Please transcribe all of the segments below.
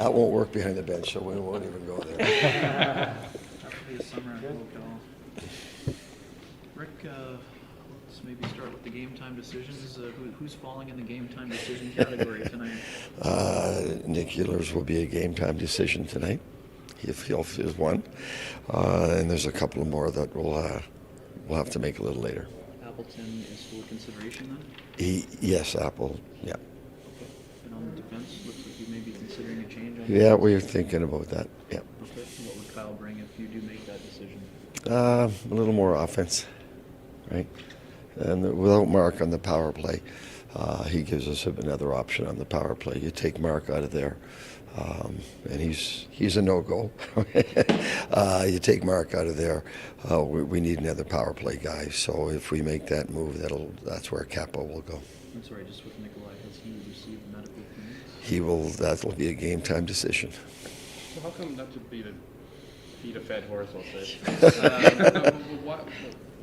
That won't work behind the bench, so we won't even go there. After the summer at Local. Rick, let's maybe start with the game time decisions. Who's falling in the game time decision category tonight? Nick Ehlers will be a game time decision tonight. He'll is one, and there's a couple more that we'll have to make a little later. Appleton is still a consideration then? Yes, Apple. Yeah. Okay. And on the defense, looks like you may be considering a change on Yeah, we're thinking about that. Yeah. Okay. What would Kyle bring if you do make that decision? A little more offense, right? And without Mark on the power play, he gives us another option on the power play. You take Mark out of there, and he's a no-go. You take Mark out of there, we need another power play guy. So if we make that move, that's where Capo will go. I'm sorry, just with Nikolai, has he received medical clearance? He will. That will be a game time decision. So how come, not to beat a fed horse, I'll say,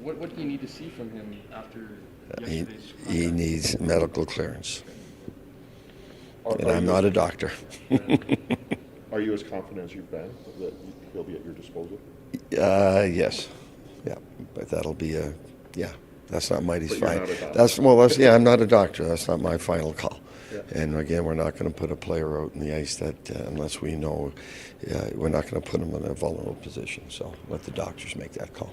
what do you need to see from him after yesterday's He needs medical clearance, Are and I'm not a doctor. Are you as confident as you've been that he'll be at your disposal? Yes, yeah, but that'll be yeah. That's not Mighty's But you're final. not a doctor. That's yeah. I'm not a doctor. That's not my final call. Yeah. And again, we're not going to put a player out in the ice that unless we know we're not going to put him in a vulnerable position. So let the doctors make that call.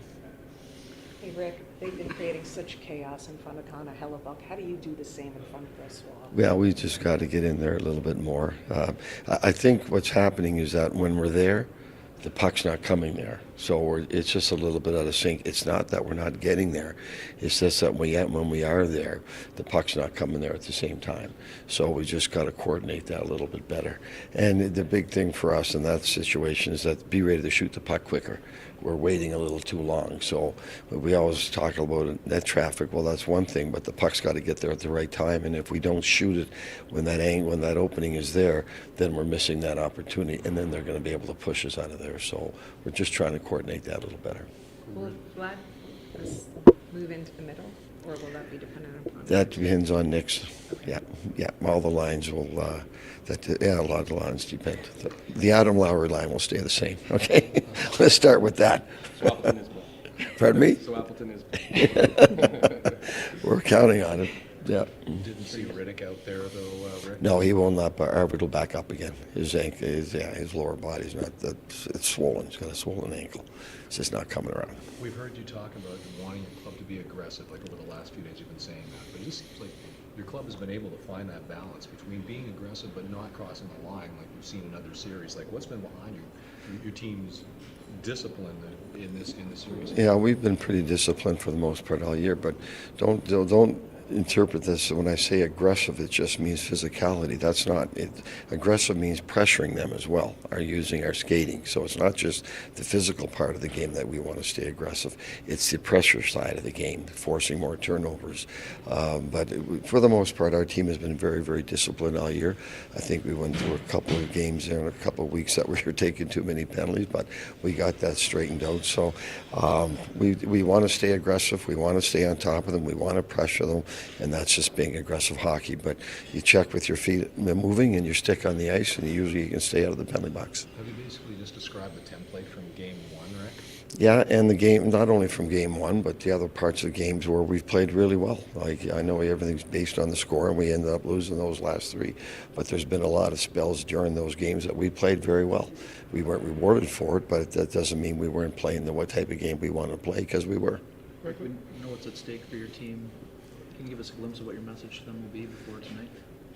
Hey Rick, they've been creating such chaos in front of Connor Hellebuck. How do you do the same in front of Chris Wall? Yeah, we just got to get in there a little bit more. I think what's happening is that when we're there, the puck's not coming there. So it's just a little bit out of sync. It's not that we're not getting there. It's just that when we are there, the puck's not coming there at the same time. So we just got to coordinate that a little bit better. And the big thing for us in that situation is that be ready to shoot the puck quicker. We're waiting a little too long. So we always talk about net traffic. Well, that's one thing, but the puck's got to get there at the right time. And if we don't shoot it when that opening is there, then we're missing that opportunity. And then they're going to be able to push us out of there. So we're just trying to coordinate that a little better. Will Vlad move into the middle, or will that be dependent upon? That depends on Nick's. Yeah. All the lines will. A lot of the lines depend. The Adam Lowry line will stay the same. Okay, let's start with that. So Appleton is back. Pardon me? So Appleton is back. We're counting on it. Yeah. Didn't see Riddick out there though, Rick? No, he will not. But Arvid will back up again. His ankle, his lower body's not that. It's swollen. He's got a swollen ankle. It's just not coming around. We've heard you talk about wanting your club to be aggressive, like over the last few days you've been saying that. But it just seems like your club has been able to find that balance between being aggressive but not crossing the line like we've seen in other series. Like what's been behind your team's discipline in this series? Yeah, we've been pretty disciplined for the most part all year, but don't interpret this when I say aggressive. It just means physicality. That's not it. Aggressive means pressuring them as well, or using our skating. So it's not just the physical part of the game that we want to stay aggressive. It's the pressure side of the game, forcing more turnovers. But for the most part, our team has been very, very disciplined all year. I think we went through a couple of games there in a couple of weeks that we were taking too many penalties, but we got that straightened out. So we want to stay aggressive. We want to stay on top of them. We want to pressure them. And that's just being aggressive hockey. But you check with your feet moving and your stick on the ice, and usually you can stay out of the penalty box. Have you basically just described the template from game one, Rick? Yeah, and the game, not only from game one, but the other parts of the games where we've played really well. Like, I know everything's based on the score, and we ended up losing those last three. But there's been a lot of spells during those games that we played very well. We weren't rewarded for it, but that doesn't mean we weren't playing what type of game we want to play, because we were. Rick, we know what's at stake for your team. Can you give us a glimpse of what your message to them will be before tonight?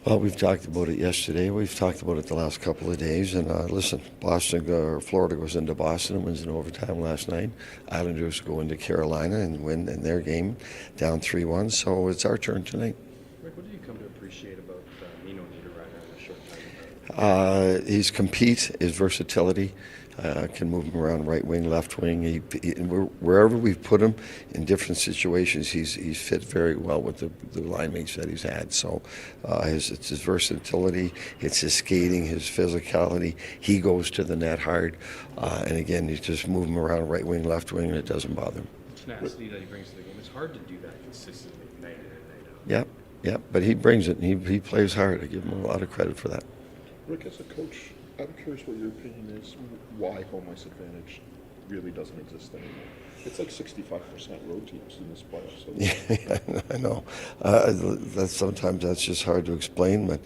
Well, we've talked about it yesterday. We've talked about it the last couple of days. And listen, Florida goes into Boston and wins in overtime last night. Islanders go into Carolina and win in their game, down 3-1. So it's our turn tonight. Rick, what do you come to appreciate about Nino Niederreiter in a short time? His compete, his versatility. Can move him around right wing, left wing. Wherever we've put him in different situations, he's fit very well with the line mates that he's had. So it's his versatility, it's his skating, his physicality. He goes to the net hard. And again, you just move him around right wing, left wing, and it doesn't bother him. Tenacity that he brings to the game. It's hard to do that consistently night in and night out. Yep. But he brings it. He plays hard. I give him a lot of credit for that. Rick, as a coach, I'm curious what your opinion is, why home ice advantage really doesn't exist anymore. It's like 65% road teams in this playoff, so. Yeah, I know. Sometimes that's just hard to explain, but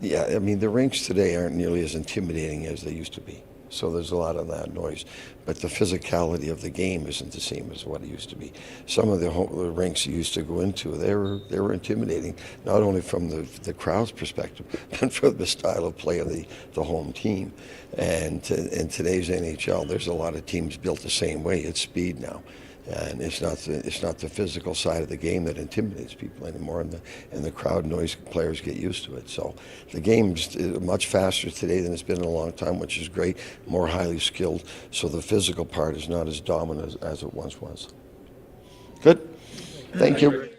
yeah, I mean, the rinks today aren't nearly as intimidating as they used to be. So there's a lot of that noise. But the physicality of the game isn't the same as what it used to be. Some of the rinks you used to go into, they were intimidating, not only from the crowd's perspective, but from the style of play of the home team. And in today's NHL, there's a lot of teams built the same way. It's speed now. And it's not the physical side of the game that intimidates people anymore, and the crowd noise players get used to it. So the game's much faster today than it's been in a long time, which is great. More highly skilled, so the physical part is not as dominant as it once was. Good. Thank you.